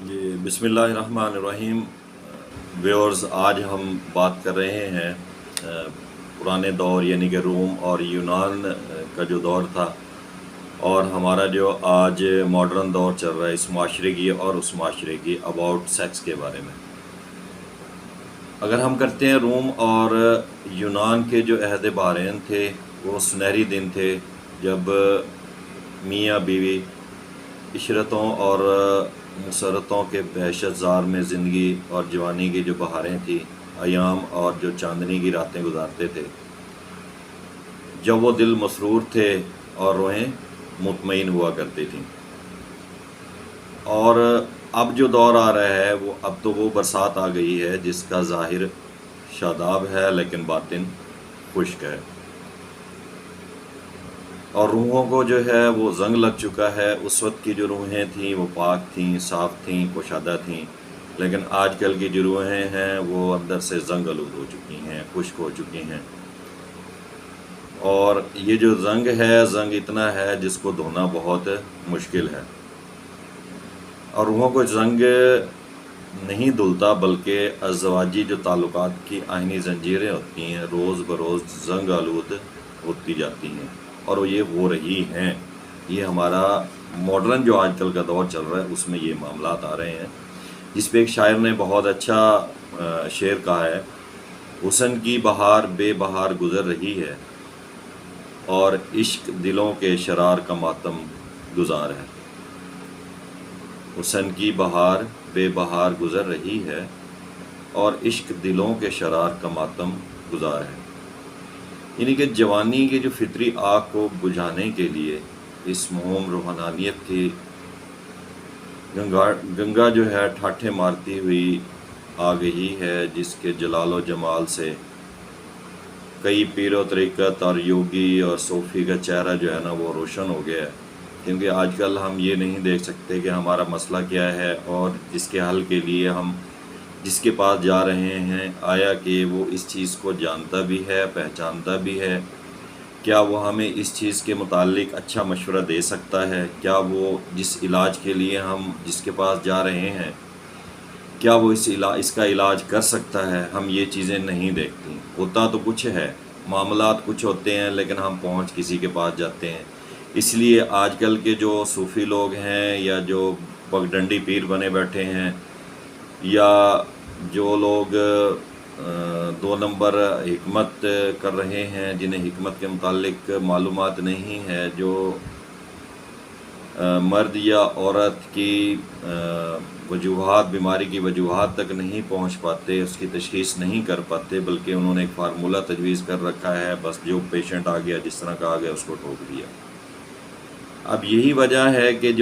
جی بسم اللہ الرحمن الرحیم ویورز، آج ہم بات کر رہے ہیں پرانے دور یعنی کہ روم اور یونان کا جو دور تھا، اور ہمارا جو آج ماڈرن دور چل رہا ہے اس معاشرے کی اور اس معاشرے کی اباؤٹ سیکس کے بارے میں۔ اگر ہم کرتے ہیں روم اور یونان کے جو عہد بحرین تھے، وہ سنہری دن تھے جب میاں بیوی عشرتوں اور مسرتوں کے بحشت زار میں زندگی اور جوانی کی جو بہاریں تھیں، ایام اور جو چاندنی کی راتیں گزارتے تھے، جب وہ دل مسرور تھے اور روحیں مطمئن ہوا کرتی تھیں۔ اور اب جو دور آ رہا ہے اب تو وہ برسات آ گئی ہے جس کا ظاہر شاداب ہے لیکن باطن خشک ہے، اور روحوں کو جو ہے وہ زنگ لگ چکا ہے۔ اس وقت کی جو روحیں تھیں وہ پاک تھیں، صاف تھیں، کشادہ تھیں، لیکن آج کل کی جو روحیں ہیں وہ اندر سے زنگ آلود ہو چکی ہیں، خشک ہو چکی ہیں۔ اور یہ جو زنگ ہے، زنگ اتنا ہے جس کو دھونا بہت مشکل ہے، اور روحوں کو زنگ نہیں دھلتا، بلکہ ازدواجی جو تعلقات کی آہنی زنجیریں ہوتی ہیں روز بروز زنگ آلود ہوتی جاتی ہیں، اور وہ یہ ہو رہی ہیں۔ یہ ہمارا ماڈرن جو آج کل کا دور چل رہا ہے اس میں یہ معاملات آ رہے ہیں، جس پہ ایک شاعر نے بہت اچھا شعر کہا ہے: حسن کی بہار بے بہار گزر رہی ہے، اور عشق دلوں کے شرار کا ماتم گزار ہے۔ حسن کی بہار بے بہار گزر رہی ہے، اور عشق دلوں کے شرار کا ماتم گزار ہے۔ یعنی کہ جوانی کی جو فطری آگ کو بجھانے کے لیے اس مہم روحانیت کی گنگا جو ہے ٹھاٹھے مارتی ہوئی آ گئی ہے، جس کے جلال و جمال سے کئی پیر و طریقت اور یوگی اور صوفی کا چہرہ جو ہے نا وہ روشن ہو گیا ہے۔ کیونکہ آج کل ہم یہ نہیں دیکھ سکتے کہ ہمارا مسئلہ کیا ہے، اور جس کے حل کے لیے ہم جس کے پاس جا رہے ہیں، آیا کہ وہ اس چیز کو جانتا بھی ہے، پہچانتا بھی ہے؟ کیا وہ ہمیں اس چیز کے متعلق اچھا مشورہ دے سکتا ہے؟ کیا وہ جس علاج کے لیے ہم جس کے پاس جا رہے ہیں، کیا وہ اس کا علاج کر سکتا ہے؟ ہم یہ چیزیں نہیں دیکھتی۔ ہوتا تو کچھ ہے، معاملات کچھ ہوتے ہیں، لیکن ہم پہنچ کسی کے پاس جاتے ہیں۔ اس لیے آج کل کے جو صوفی لوگ ہیں، یا جو پگڈنڈی پیر بنے بیٹھے ہیں، یا جو لوگ دو نمبر حکمت کر رہے ہیں، جنہیں حکمت کے متعلق معلومات نہیں ہے، جو مرد یا عورت کی وجوہات، بیماری کی وجوہات تک نہیں پہنچ پاتے، اس کی تشخیص نہیں کر پاتے، بلکہ انہوں نے ایک فارمولہ تجویز کر رکھا ہے، بس جو پیشنٹ آ گیا، جس طرح کا آ گیا اس کو ٹھوک دیا۔ اب یہی وجہ ہے کہ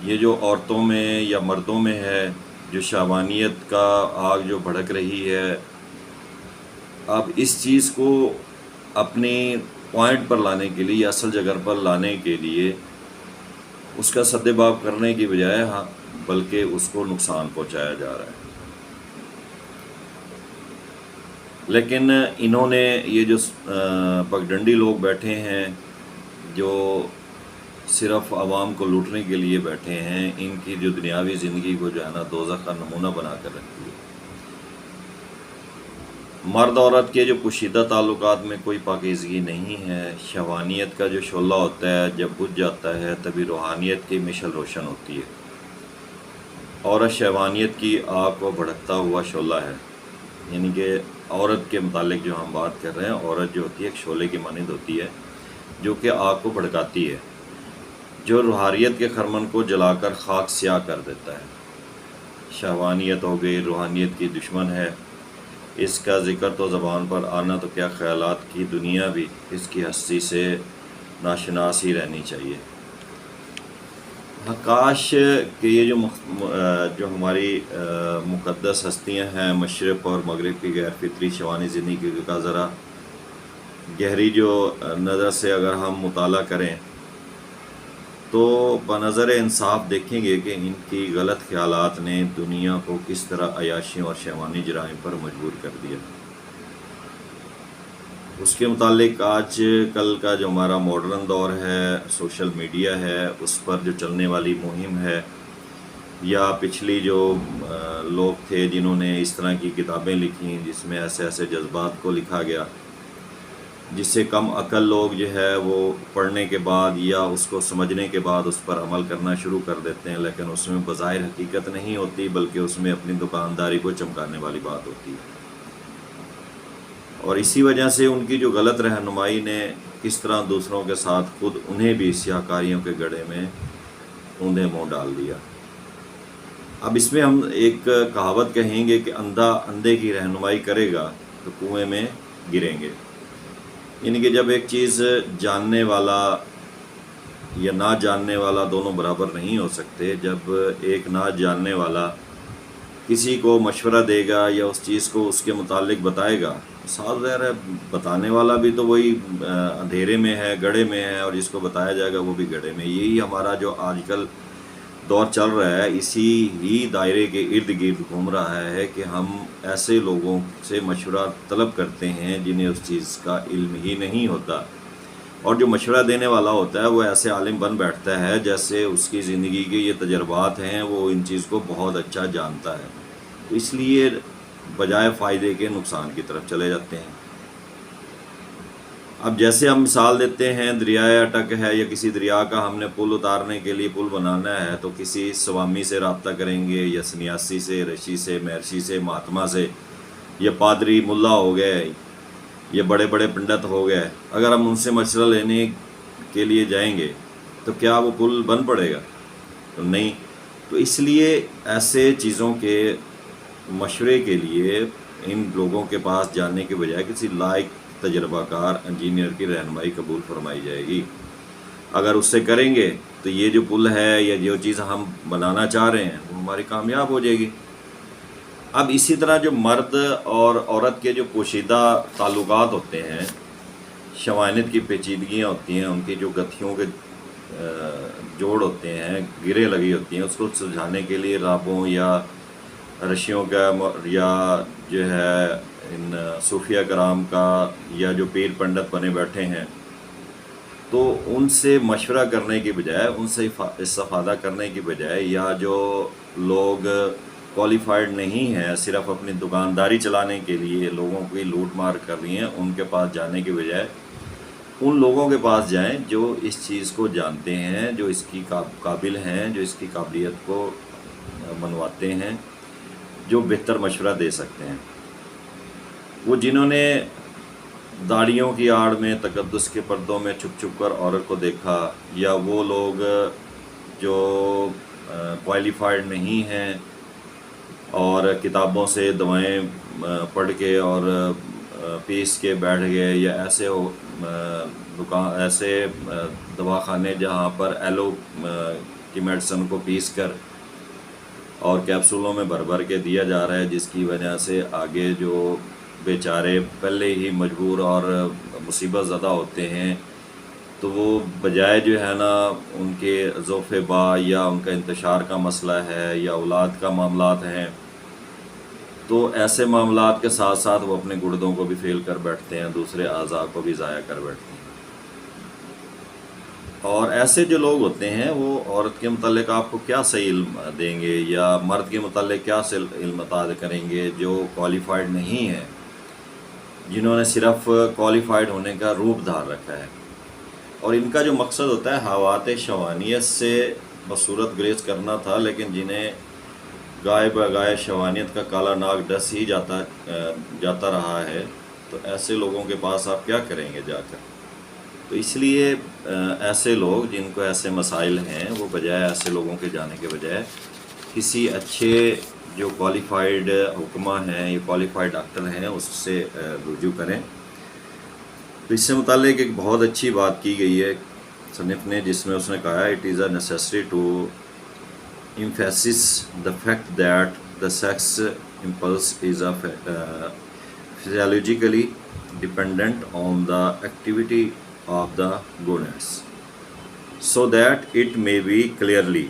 یہ جو عورتوں میں یا مردوں میں ہے، جو شہوانیت کا آگ جو بھڑک رہی ہے، اب اس چیز کو اپنی پوائنٹ پر لانے کے لیے یا اصل جگہ پر لانے کے لیے اس کا سدباب کرنے کی بجائے بلکہ اس کو نقصان پہنچایا جا رہا ہے۔ لیکن انہوں نے یہ جو پگڈنڈی لوگ بیٹھے ہیں، جو صرف عوام کو لوٹنے کے لیے بیٹھے ہیں، ان کی جو دنیاوی زندگی کو جو ہے نا دوزخ کا نمونہ بنا کر رکھی ہے۔ مرد عورت کے جو پوشیدہ تعلقات میں کوئی پاکیزگی نہیں ہے۔ شہوانیت کا جو شعلہ ہوتا ہے جب بجھ جاتا ہے تبھی روحانیت کی مشعل روشن ہوتی ہے۔ عورت شہوانیت کی آگ کو بھڑکتا ہوا شعلہ ہے۔ یعنی کہ عورت کے متعلق جو ہم بات کر رہے ہیں، عورت جو ہوتی ہے ایک شعلے کی مانند ہوتی ہے جو کہ آگ کو بھڑکاتی ہے، جو روحانیت کے خرمن کو جلا کر خاک سیاہ کر دیتا ہے۔ شہوانیت ہو گئی روحانیت کی دشمن ہے۔ اس کا ذکر تو زبان پر آنا تو کیا، خیالات کی دنیا بھی اس کی ہستی سے ناشناس ہی رہنی چاہیے۔ کاش کہ یہ جو ہماری مقدس ہستیاں ہیں، مشرق اور مغرب کی غیر فطری شہوانی زندگی کا ذرا گہری جو نظر سے اگر ہم مطالعہ کریں تو بنظر انصاف دیکھیں گے کہ ان کی غلط خیالات نے دنیا کو کس طرح عیاشیوں اور شہوانی جرائم پر مجبور کر دیا۔ اس کے متعلق آج کل کا جو ہمارا ماڈرن دور ہے، سوشل میڈیا ہے، اس پر جو چلنے والی مہم ہے، یا پچھلی جو لوگ تھے جنہوں نے اس طرح کی کتابیں لکھیں جس میں ایسے ایسے جذبات کو لکھا گیا، جس سے کم عقل لوگ جو ہے وہ پڑھنے کے بعد یا اس کو سمجھنے کے بعد اس پر عمل کرنا شروع کر دیتے ہیں، لیکن اس میں بظاہر حقیقت نہیں ہوتی بلکہ اس میں اپنی دکانداری کو چمکانے والی بات ہوتی ہے۔ اور اسی وجہ سے ان کی جو غلط رہنمائی نے کس طرح دوسروں کے ساتھ خود انہیں بھی سیاہ کاریوں کے گڑھے میں اوندھے منہ ڈال دیا۔ اب اس میں ہم ایک کہاوت کہیں گے کہ اندھا اندھے کی رہنمائی کرے گا تو کنویں میں گریں گے، یعنی کہ جب ایک چیز جاننے والا یا نہ جاننے والا دونوں برابر نہیں ہو سکتے، جب ایک نہ جاننے والا کسی کو مشورہ دے گا یا اس چیز کو اس کے متعلق بتائے گا، صاف ظاہر ہے بتانے والا بھی تو وہی اندھیرے میں ہے، گڑھے میں ہے، اور جس کو بتایا جائے گا وہ بھی گڑھے میں۔ یہی ہمارا جو آج کل دور چل رہا ہے، اسی ہی دائرے کے ارد گرد گھوم رہا ہے کہ ہم ایسے لوگوں سے مشورہ طلب کرتے ہیں جنہیں اس چیز کا علم ہی نہیں ہوتا، اور جو مشورہ دینے والا ہوتا ہے وہ ایسے عالم بن بیٹھتا ہے جیسے اس کی زندگی کے یہ تجربات ہیں، وہ ان چیز کو بہت اچھا جانتا ہے، تو اس لیے بجائے فائدے کے نقصان کی طرف چلے جاتے ہیں۔ اب جیسے ہم مثال دیتے ہیں دریائے اٹک ہے یا کسی دریا کا ہم نے پل اتارنے کے لیے پل بنانا ہے تو کسی سوامی سے رابطہ کریں گے یا سنیاسی سے، رشی سے، مہرشی سے، مہاتما سے، یا پادری ملا ہو گئے یا بڑے بڑے پنڈت ہو گئے۔ اگر ہم ان سے مشورہ لینے کے لیے جائیں گے تو کیا وہ پل بن پڑے گا؟ تو نہیں۔ تو اس لیے ایسے چیزوں کے مشورے کے لیے ان لوگوں کے پاس جانے کے بجائے کسی لائق تجربہ کار انجینئر کی رہنمائی قبول فرمائی جائے گی۔ اگر اس سے کریں گے تو یہ جو پل ہے یا جو چیز ہم بنانا چاہ رہے ہیں وہ ہماری کامیاب ہو جائے گی۔ اب اسی طرح جو مرد اور عورت کے جو پوشیدہ تعلقات ہوتے ہیں، شوائنت کی پیچیدگیاں ہوتی ہیں، ان کی جو گتھیوں کے جوڑ ہوتے ہیں، گرے لگی ہوتی ہیں، اس کو سلجھانے کے لیے رابوں یا رشیوں کا یا جو ہے ان صوفیہ کرام کا یا جو پیر پنڈت بنے بیٹھے ہیں، تو ان سے مشورہ کرنے کی بجائے، ان سے استفادہ کرنے کی بجائے، یا جو لوگ کوالیفائڈ نہیں ہیں، صرف اپنی دکانداری چلانے کے لیے لوگوں کی لوٹ مار کر رہی ہیں، ان کے پاس جانے کی بجائے ان لوگوں کے پاس جائیں جو اس چیز کو جانتے ہیں، جو اس کی قابل ہیں، جو اس کی قابلیت کو منواتے ہیں، جو بہتر مشورہ دے سکتے ہیں۔ وہ جنہوں نے داڑھیوں کی آڑ میں تقدس کے پردوں میں چھپ چھپ کر عورت کو دیکھا، یا وہ لوگ جو کوالیفائڈ نہیں ہیں اور کتابوں سے دوائیں پڑھ کے اور پیس کے بیٹھ گئے، یا ایسے ایسے دواخانے جہاں پر ایلو کی میڈیسن کو پیس کر اور کیپسولوں میں بھر بھر کے دیا جا رہا ہے، جس کی وجہ سے آگے جو بیچارے پہلے ہی مجبور اور مصیبت زدہ ہوتے ہیں، تو وہ بجائے جو ہے نا ان کے ذوف با یا ان کا انتشار کا مسئلہ ہے یا اولاد کا معاملات ہیں، تو ایسے معاملات کے ساتھ ساتھ وہ اپنے گردوں کو بھی فیل کر بیٹھتے ہیں، دوسرے اعضاء کو بھی ضائع کر بیٹھتے ہیں۔ اور ایسے جو لوگ ہوتے ہیں وہ عورت کے متعلق آپ کو کیا صحیح علم دیں گے، یا مرد کے متعلق کیا علم عطا کریں گے جو کوالیفائڈ نہیں ہیں، جنہوں نے صرف کوالیفائڈ ہونے کا روپ دھار رکھا ہے، اور ان کا جو مقصد ہوتا ہے حوات شوانیت سے بصورت گریز کرنا تھا، لیکن جنہیں گائے بگائے شوانیت کا کالا ناگ ڈس ہی جاتا رہا ہے، تو ایسے لوگوں کے پاس آپ کیا کریں گے جا کر؟ تو اس لیے ایسے لوگ جن کو ایسے مسائل ہیں، وہ بجائے ایسے لوگوں کے جانے کے بجائے کسی اچھے جو کوالیفائڈ حکمہ ہیں یا کوالیفائڈ ڈاکٹر ہیں اس سے رجوع کریں۔ تو اس سے متعلق ایک بہت اچھی بات کی گئی ہے مصنف نے، جس میں اس نے کہا it is a necessary to emphasize the fact that the sex impulse is physiologically dependent on the activity of the gonads, so that it may be clearly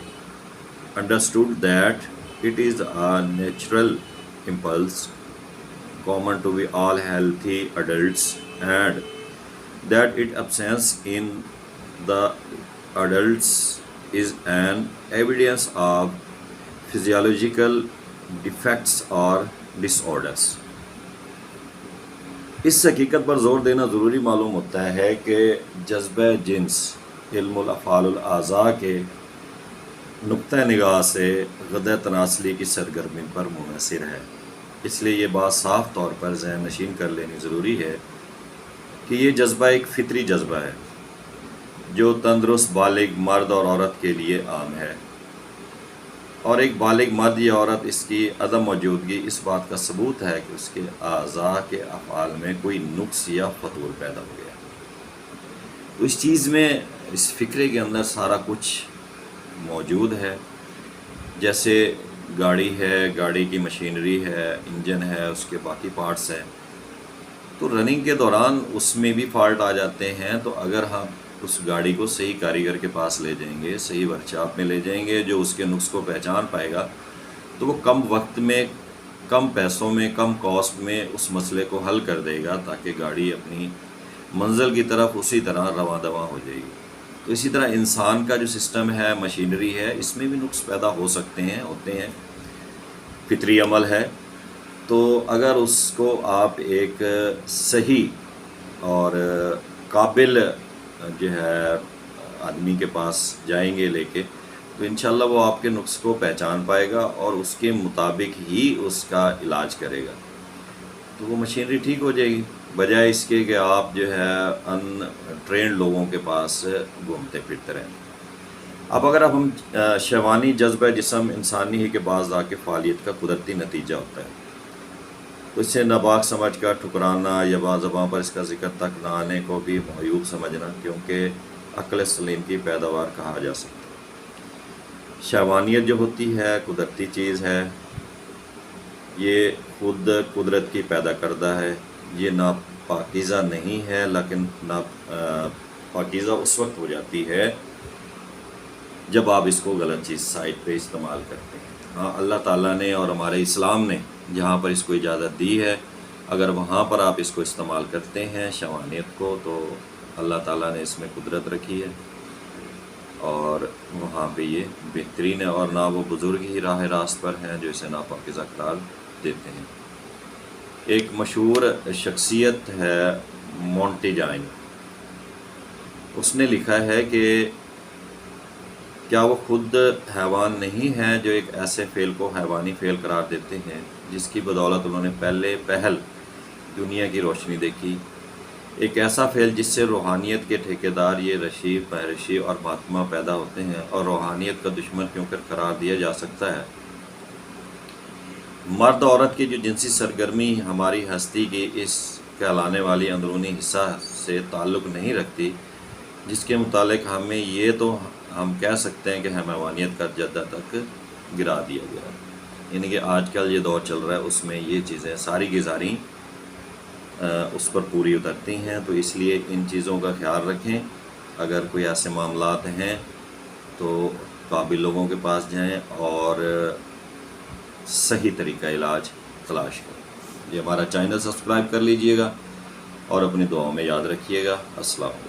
understood that it is a natural impulse common to be all healthy adults, and that its absence in the adults is an evidence of physiological defects اور disorders۔ اس حقیقت پر زور دینا ضروری معلوم ہوتا ہے کہ جذبہ جنس علم الافعال الاعضاء کے نقطہ نگاہ سے غدہ تناسلی کی سرگرمی پر منحصر ہے۔ اس لیے یہ بات صاف طور پر ذہن نشین کر لینی ضروری ہے کہ یہ جذبہ ایک فطری جذبہ ہے جو تندرست بالغ مرد اور عورت کے لیے عام ہے، اور ایک بالغ مرد یا عورت اس کی عدم موجودگی اس بات کا ثبوت ہے کہ اس کے اعضاء کے افعال میں کوئی نقص یا فتور پیدا ہو گیا۔ تو اس چیز میں، اس فکرے کے اندر سارا کچھ موجود ہے۔ جیسے گاڑی ہے، گاڑی کی مشینری ہے، انجن ہے، اس کے باقی پارٹس ہیں، تو رننگ کے دوران اس میں بھی فالٹ آ جاتے ہیں۔ تو اگر ہم اس گاڑی کو صحیح کاریگر کے پاس لے جائیں گے، صحیح ورکشاپ میں لے جائیں گے جو اس کے نقص کو پہچان پائے گا، تو وہ کم وقت میں، کم پیسوں میں، کم کاسٹ میں اس مسئلے کو حل کر دے گا تاکہ گاڑی اپنی منزل کی طرف اسی طرح رواں دواں ہو جائے گی۔ تو اسی طرح انسان کا جو سسٹم ہے، مشینری ہے، اس میں بھی نقص پیدا ہو سکتے ہیں، ہوتے ہیں، فطری عمل ہے۔ تو اگر اس کو آپ ایک صحیح اور قابل جو ہے آدمی کے پاس جائیں گے لے کے، تو انشاءاللہ وہ آپ کے نقص کو پہچان پائے گا اور اس کے مطابق ہی اس کا علاج کرے گا، تو وہ مشینری ٹھیک ہو جائے گی، بجائے اس کے کہ آپ جو ہے ان ٹرینڈ لوگوں کے پاس گھومتے پھرتے رہیں۔ اب اگر ہم شیوانی جذبہ جسم انسانی ہی کے بعض ذات کی فعالیت کا قدرتی نتیجہ ہوتا ہے، تو اسے ناپاک سمجھ کر ٹھکرانا یا بعض زبان پر اس کا ذکر تک نہ آنے کو بھی معیوب سمجھنا، کیونکہ عقل سلیم کی پیداوار کہا جا سکتا ہے۔ شیوانیت جو ہوتی ہے قدرتی چیز ہے، یہ خود قدرت کی پیدا کردہ ہے، یہ ناپاکیزہ نہیں ہے، لیکن پاکیزہ اس وقت ہو جاتی ہے جب آپ اس کو غلط چیز سائٹ پہ استعمال کرتے ہیں۔ ہاں، اللہ تعالیٰ نے اور ہمارے اسلام نے جہاں پر اس کو اجازت دی ہے، اگر وہاں پر آپ اس کو استعمال کرتے ہیں شیوانیت کو، تو اللہ تعالیٰ نے اس میں قدرت رکھی ہے اور وہاں پہ یہ بہترین ہے، اور نہ وہ بزرگ ہی راہ راست پر ہیں جو اسے ناپاکیزہ قرار دیتے ہیں۔ ایک مشہور شخصیت ہے مونٹیجائن، اس نے لکھا ہے کہ کیا وہ خود حیوان نہیں ہیں جو ایک ایسے فعل کو حیوانی فعل قرار دیتے ہیں جس کی بدولت انہوں نے پہل دنیا کی روشنی دیکھی، ایک ایسا فعل جس سے روحانیت کے ٹھیکیدار یہ رشی، مہرشی اور مہاتما پیدا ہوتے ہیں اور روحانیت کا دشمن کیوں کر قرار دیا جا سکتا ہے۔ مرد عورت کی جو جنسی سرگرمی ہماری ہستی کی اس کہلانے والی اندرونی حصہ سے تعلق نہیں رکھتی، جس کے متعلق ہمیں یہ تو ہم کہہ سکتے ہیں کہ ہم حیوانیت کا جدہ تک گرا دیا گیا، یعنی کہ آج کل یہ دور چل رہا ہے اس میں یہ چیزیں ساری کی ساری اس پر پوری اترتی ہیں۔ تو اس لیے ان چیزوں کا خیال رکھیں، اگر کوئی ایسے معاملات ہیں تو قابل لوگوں کے پاس جائیں اور صحیح طریقہ علاج تلاش کریں۔ یہ ہمارا چینل سبسکرائب کر لیجئے گا اور اپنی دعاؤں میں یاد رکھیے گا۔ السلام علیکم۔